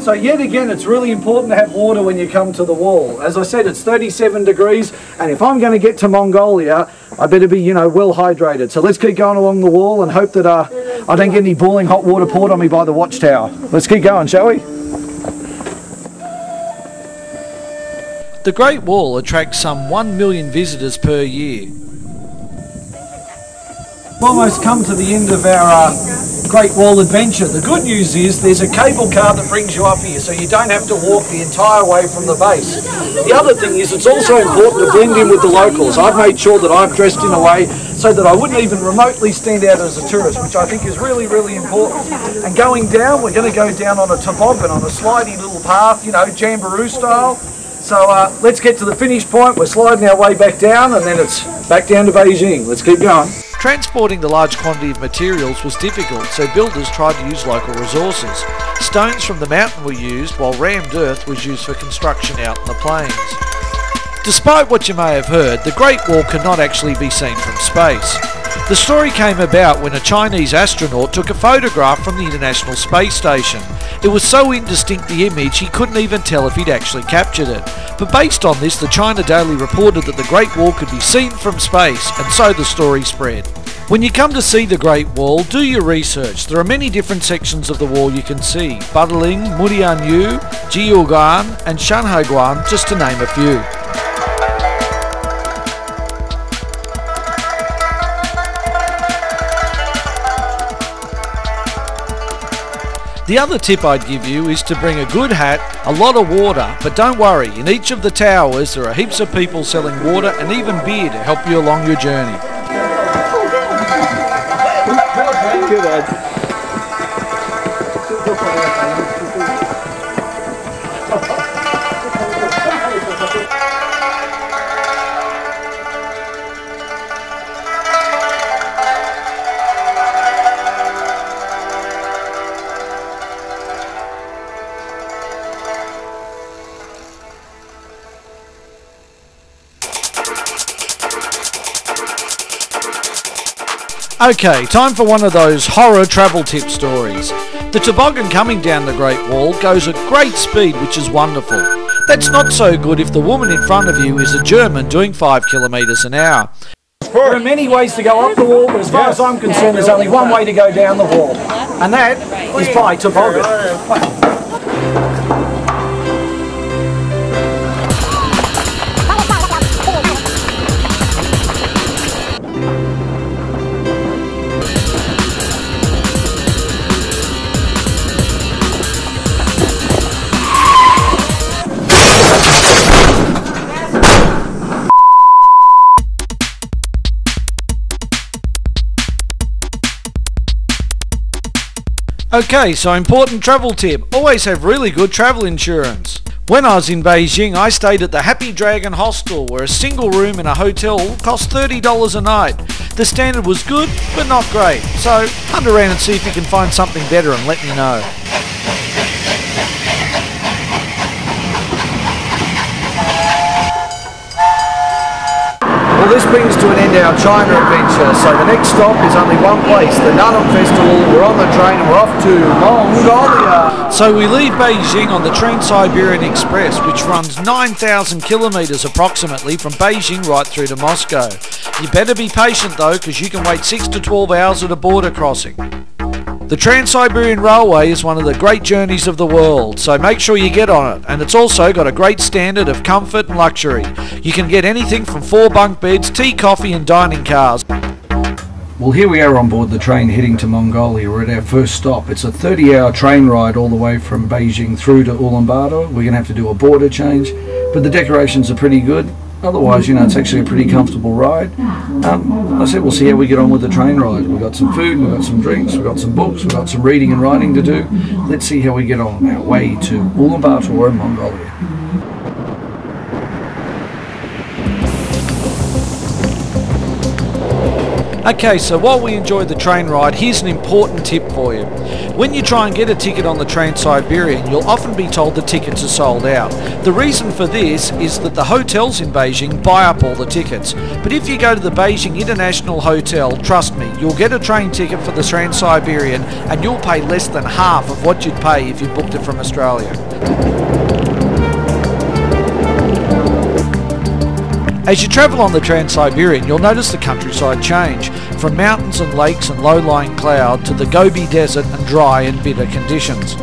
So yet again, it's really important to have water when you come to the wall. As I said, it's 37 degrees, and if I'm going to get to Mongolia, I better be, you know, well hydrated. So let's keep going along the wall and hope that I don't get any boiling hot water poured on me by the watchtower. Let's keep going, shall we? The Great Wall attracts some 1 million visitors per year. We've almost come to the end of our Great Wall adventure. The good news is there's a cable car that brings you up here, so you don't have to walk the entire way from the base. The other thing is it's also important to blend in with the locals. I've made sure that I've dressed in a way so that I wouldn't even remotely stand out as a tourist, which I think is really, really important. And going down, we're going to go down on a toboggan, on a slidey little path, you know, jamboree style. So let's get to the finish point. We're sliding our way back down, and then it's back down to Beijing. Let's keep going. Transporting the large quantity of materials was difficult, so builders tried to use local resources. Stones from the mountain were used, while rammed earth was used for construction out in the plains. Despite what you may have heard, the Great Wall cannot actually be seen from space. The story came about when a Chinese astronaut took a photograph from the International Space Station. It was so indistinct, the image, he couldn't even tell if he'd actually captured it. But based on this, the China Daily reported that the Great Wall could be seen from space, and so the story spread. When you come to see the Great Wall, do your research. There are many different sections of the wall you can see. Badaling, Murianyu, Jiuguan and Shanhaiguan, just to name a few. The other tip I'd give you is to bring a good hat, a lot of water, but don't worry, in each of the towers there are heaps of people selling water and even beer to help you along your journey. Good. Okay, time for one of those horror travel tip stories. The toboggan coming down the Great Wall goes at great speed, which is wonderful. That's not so good if the woman in front of you is a German doing 5 kilometres an hour. There are many ways to go up the wall, but as far as I'm concerned, there's only one way to go down the wall, and that is by toboggan. Okay, so important travel tip, always have really good travel insurance. When I was in Beijing, I stayed at the Happy Dragon Hostel, where a single room in a hotel cost $30 a night. The standard was good, but not great, so hunt around and see if you can find something better and let me know. Well, this brings to an end our China adventure, so the next stop is only one place, the Nunham Festival. We're on the train and we're off to Mongolia. So we leave Beijing on the Trans-Siberian Express, which runs 9,000 kilometres approximately from Beijing right through to Moscow. You better be patient though, because you can wait 6 to 12 hours at a border crossing. The Trans-Siberian Railway is one of the great journeys of the world, so make sure you get on it, and it's also got a great standard of comfort and luxury. You can get anything from 4 bunk beds, tea, coffee and dining cars. Well, here we are on board the train heading to Mongolia. We're at our first stop. It's a 30-hour train ride all the way from Beijing through to Ulaanbaatar. We're going to have to do a border change, but the decorations are pretty good. Otherwise, you know, it's actually a pretty comfortable ride. I said we'll see how we get on with the train ride. We've got some food, we've got some drinks, we've got some books, we've got some reading and writing to do. Let's see how we get on our way to Ulaanbaatar in Mongolia. Okay, so while we enjoy the train ride, here's an important tip for you. When you try and get a ticket on the Trans-Siberian, you'll often be told the tickets are sold out. The reason for this is that the hotels in Beijing buy up all the tickets. But if you go to the Beijing International Hotel, trust me, you'll get a train ticket for the Trans-Siberian and you'll pay less than half of what you'd pay if you booked it from Australia. As you travel on the Trans-Siberian, you'll notice the countryside change, from mountains and lakes and low-lying cloud to the Gobi Desert and dry and bitter conditions.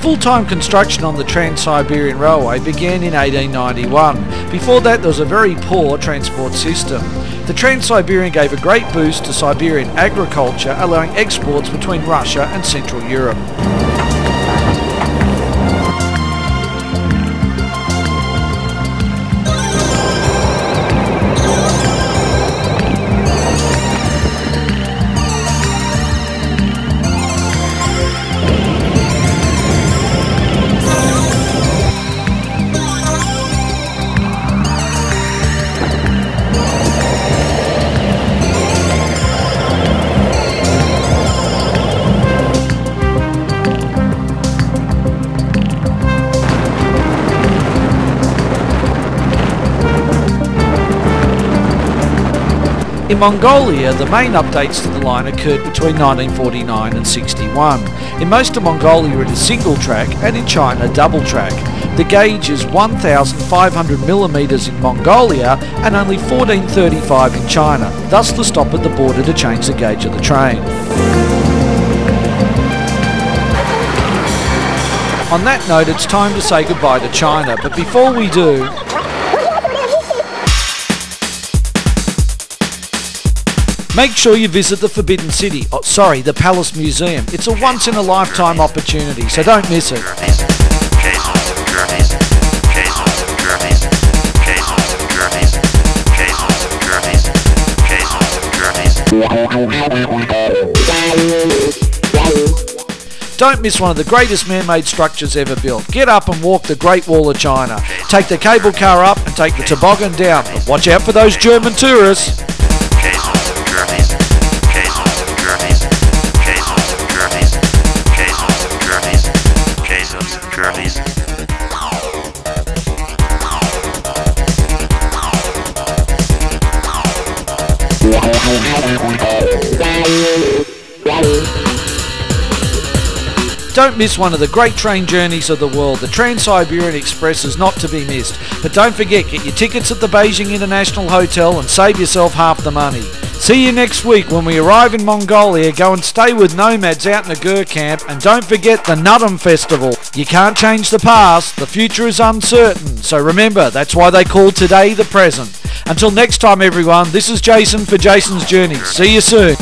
Full-time construction on the Trans-Siberian Railway began in 1891. Before that, there was a very poor transport system. The Trans-Siberian gave a great boost to Siberian agriculture, allowing exports between Russia and Central Europe. In Mongolia, the main updates to the line occurred between 1949 and 61. In most of Mongolia it is single track, and in China double track. The gauge is 1,500mm in Mongolia and only 1435 in China, thus the stop at the border to change the gauge of the train. On that note, it's time to say goodbye to China, but before we do, make sure you visit the Forbidden City, the Palace Museum. It's a once-in-a-lifetime opportunity, so don't miss it. Don't miss one of the greatest man-made structures ever built. Get up and walk the Great Wall of China. Take the cable car up and take the toboggan down. But watch out for those German tourists. Don't miss one of the great train journeys of the world. The Trans-Siberian Express is not to be missed. But don't forget, get your tickets at the Beijing International Hotel and save yourself half the money. See you next week when we arrive in Mongolia. Go and stay with nomads out in a Gur camp, and don't forget the Nudum Festival. You can't change the past, the future is uncertain. So remember, that's why they call today the present. Until next time everyone, this is Jason for Jason's Journey. See you soon.